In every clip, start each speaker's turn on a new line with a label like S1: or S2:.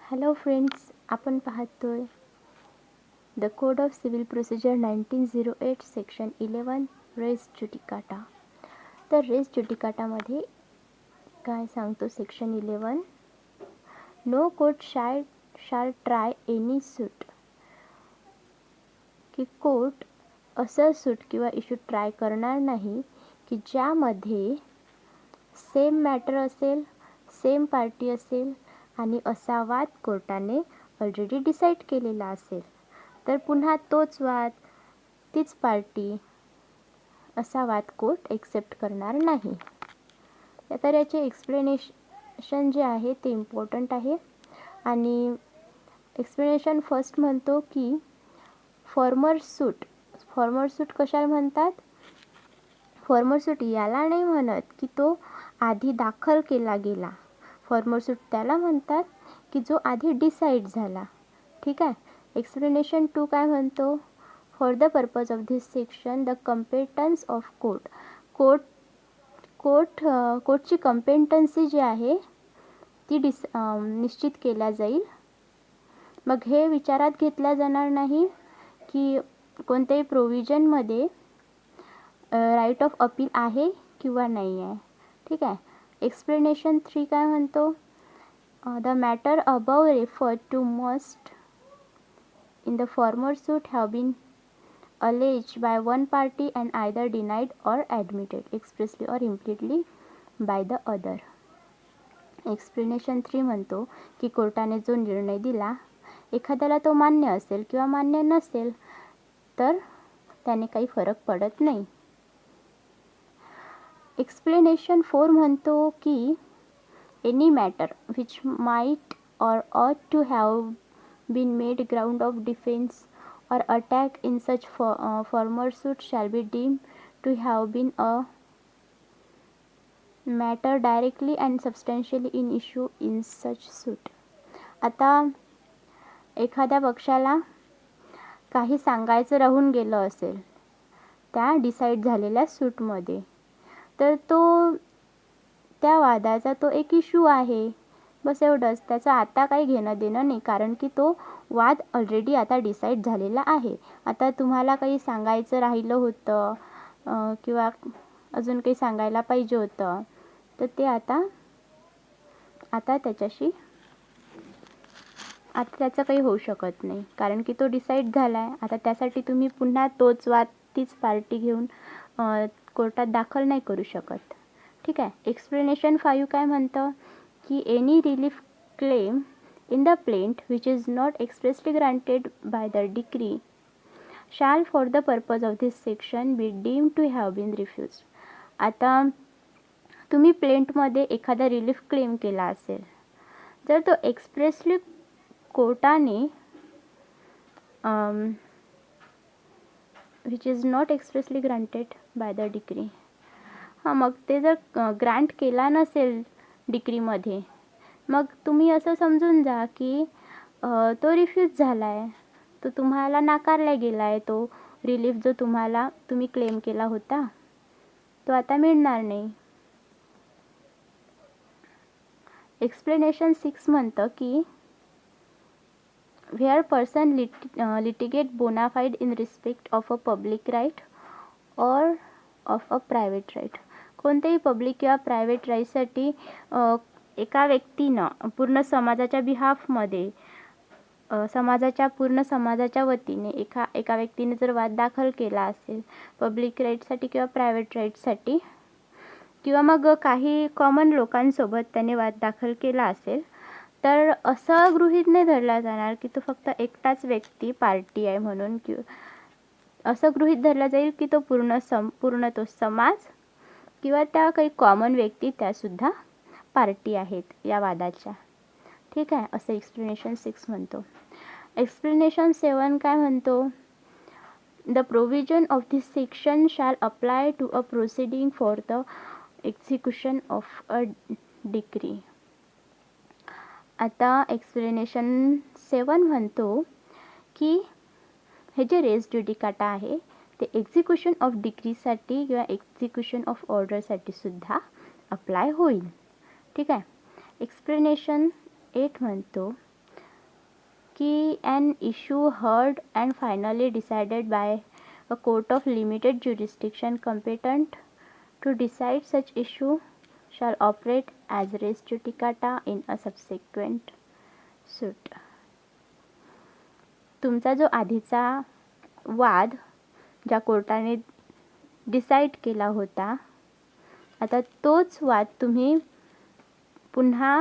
S1: Hello friends, आपण पाहतोय the code of civil procedure 1908 section 11 res judicata. तर res जुडिकाटामध्ये काय सांगतो section 11, no court shall try any suit, की कोर्ट असं सूट किंवा इश्यू ट्राय करणार नाही की ज्यामध्ये सेम मॅटर असेल, सेम पार्टी असेल आणि असा वाद कोर्टाने ऑलरेडी डिसाईड केलेला असेल. तर पुन्हा तोच वाद, तीच पार्टी, असा वाद कोर्ट एक्सेप्ट करणार नाही. तर याचे एक्सप्लेनेशन जे आहे ते इम्पॉर्टंट आहे. आणि एक्सप्लेनेशन फर्स्ट म्हणतो की फॉर्मर सूट कशाला म्हणतात? फॉर्मर सूट याला नाही म्हणत की तो आधी दाखल केला गेला. फॉर्मर सूट त्याला म्हणतात की जो आधी डिसाईड झाला. ठीक आहे. एक्सप्लेनेशन 2 काय म्हणतो? For the purpose of this section the competence of कोर्टची कॉम्पिटन्सी जी आहे ती निश्चित केल्या जाईल. मग हे विचारात घेतल्या जाणार नाही की कोणत्याही प्रोव्हिजनमध्ये राईट ऑफ अपील आहे किंवा नाही आहे. ठीक आहे. एक्सप्लेनेशन 3 काय म्हणतो? The matter above referred to must in the former suit have been alleged by one party and either denied or admitted expressly or implicitly by the other. Explanation 3 म्हणतो की कोर्टाने जो निर्णय दिला एखाद्याला तो मान्य असेल किंवा मान्य नसेल तर त्याने काही फरक पडत नाही. एक्सप्लेनेशन 4 म्हणतो की any matter which might or ought to have been made ground of defense or attack in such former suit shall be deemed to have been a matter directly and substantially in issue in such suit. आता एखाद्या पक्षाला काही सांगायचं राहून गेलं असेल त्या decide झालेल्या सूटमध्ये, तर तो त्या वादाचा तो एक इश्यू आहे, बस एवढंच. त्याचं आता काही घेणं देणं नाही, कारण की तो वाद ऑलरेडी आता डिसाईड झालेला आहे. आता तुम्हाला काही सांगायचं राहिलं होतं किंवा अजून काही सांगायला पाहिजे होतं, तर ते आता त्याच्याशी त्याचं काही होऊ शकत नाही, कारण की तो डिसाईड झाला आहे. आता त्यासाठी तुम्ही पुन्हा तोच वाद, तीच पार्टी घेऊन कोर्टात दाखल नाही करू शकत. ठीक आहे. एक्सप्लेनेशन 5 काय म्हणतं की any relief claim in the plaint which is not expressly granted by the decree shall for the purpose of this section be deemed to have been refused. आता तुम्ही प्लेंटमध्ये एखादा रिलीफ क्लेम केला असेल, जर तो एक्सप्रेसली कोर्टाने which is not expressly granted by the decree, मग ते जर ग्रँट केला नसेल डिक्रीमध्ये, मग तुम्ही असं समजून जा की तो रिफ्यूज झाला आहे, तो तुम्हाला नाकारला गेला आहे. तो रिलीफ जो तुम्ही क्लेम केला होता तो आता मिळणार नाही. एक्सप्लेनेशन 6 म्हणतं की where person litigate bona fide in respect of a public right or of a private right. कोणत्याही पब्लिक किंवा प्रायव्हेट राईटसाठी एका व्यक्तीनं पूर्ण समाजाच्या बिहाफमध्ये समाजाच्या वतीने एका व्यक्तीने जर वाद दाखल केला असेल पब्लिक राईटसाठी किंवा प्रायव्हेट राईटसाठी, किंवा मग काही कॉमन लोकांसोबत त्याने वाद दाखल केला असेल, तर असं गृहीत नाही धरला जाणार की तो फक्त एकटाच व्यक्ती पार्टी आहे म्हणून, किंवा असं गृहीत धरला जाईल की तो पूर्ण तो समाज किंवा त्या काही कॉमन व्यक्ती त्यासुद्धा पार्टी आहेत या वादाच्या. ठीक आहे. असं एक्सप्लेनेशन 6 म्हणतो. एक्सप्लेनेशन 7 काय म्हणतो? The provision of this section shall apply to a proceeding for the execution of a decree. आता एक्सप्लेनेशन 7 म्हणतो की हे जे रेस जुडिकाटा आहे ते एक्झिक्युशन ऑफ डिक्रीसाठी किंवा एक्झिक्युशन ऑफ ऑर्डरसाठी सुद्धा अप्लाय होईल. ठीक आहे. एक्सप्लेनेशन 8 म्हणतो की an issue heard and finally decided by a court of limited jurisdiction competent to decide such issue shall operate as res judicata in a subsequent suit. तुमचा जो आधीचा वाद ज्या कोर्टाने डिसाईड केला होता, आता तोच वाद तुम्ही पुन्हा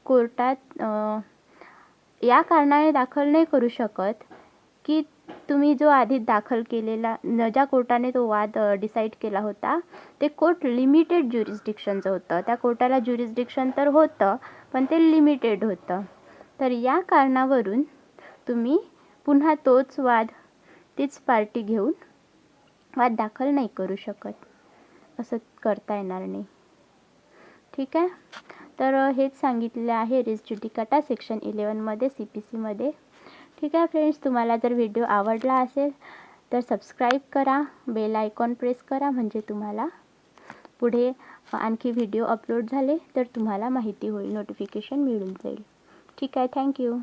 S1: कोर्टात या कारणाने दाखल नाही करू शकत की तुम्ही जो आधी दाखल केलेला ज्या कोर्टाने तो वाद डिसाईड केला होता ते कोर्ट लिमिटेड ज्युरिस्डिक्शनचं होतं. त्या कोर्टाला ज्युरिस्डिक्शन तर होतं, पण ते लिमिटेड होतं. तर या कारणावरून तुम्ही पुन्हा तोच वाद, तीच पार्टी घेऊन वाद दाखल नाही करू शकत. असं करता येणार नाही. ठीक आहे. तर हेच सांगितलेलं आहे रेस ज्युडिकाटा सेक्शन 11मध्ये CPCमध्ये. ठीक आहे फ्रेंड्स, तुम्हाला जर व्हिडिओ आवडला असेल तर सबस्क्राईब करा, बेल आयकॉन प्रेस करा, म्हणजे तुम्हाला पुढे आणखी व्हिडिओ अपलोड झाले तर तुम्हाला माहिती होईल, नोटिफिकेशन मिळून जाईल. ठीक आहे. थँक्यू.